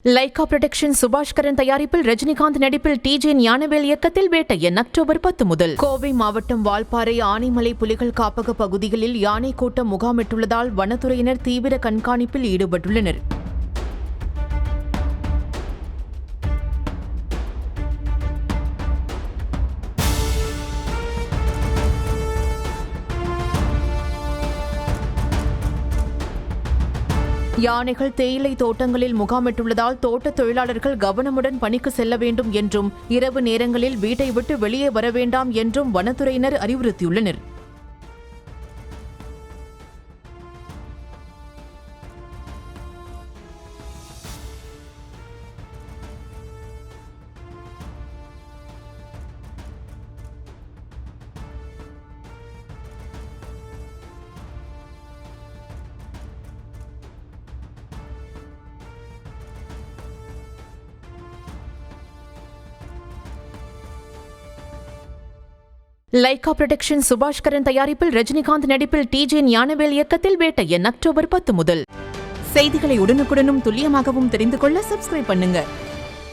Lyca production Subaskaran தயாரிப்பில் ரஜினிகாந்த் நடிப்பில் DJ Gnanavel இயக்கத்தில் வேட்டையன் அக்டோபர் 10 முதல். கோவை மாவட்டம் வால்பாறை ஆனைமலை புலிகள் காப்பக பகுதிகளில் யானை கூட்டம் முகாமிட்டுள்ளதால் வனத்துறையினர் தீவிர கண்காணிப்பில் ஈடுபட்டுள்ளனர். யானைகள் தேயிலை தோட்டங்களில் முகாமிட்டுள்ளதால் தோட்ட தொழிலாளர்கள் கவனமுடன் பணிக்கு செல்ல வேண்டும் என்றும் இரவு நேரங்களில் வீட்டை விட்டு வெளியே வர வேண்டாம் என்றும் வனத்துறையினர் அறிவுறுத்தியுள்ளனர். லைகா புரொடக்ஷன் சுபாஷ்கரன் தயாரிப்பில் ரஜினிகாந்த் நடிப்பில் டிஜே ஞானவேல் இயக்கத்தில் வேட்டையன் அக்டோபர் 10 முதல். செய்திகளை உடனுக்குடனும் துல்லியமாகவும் தெரிந்து கொள்ள சப்ஸ்கிரைப் பண்ணுங்க.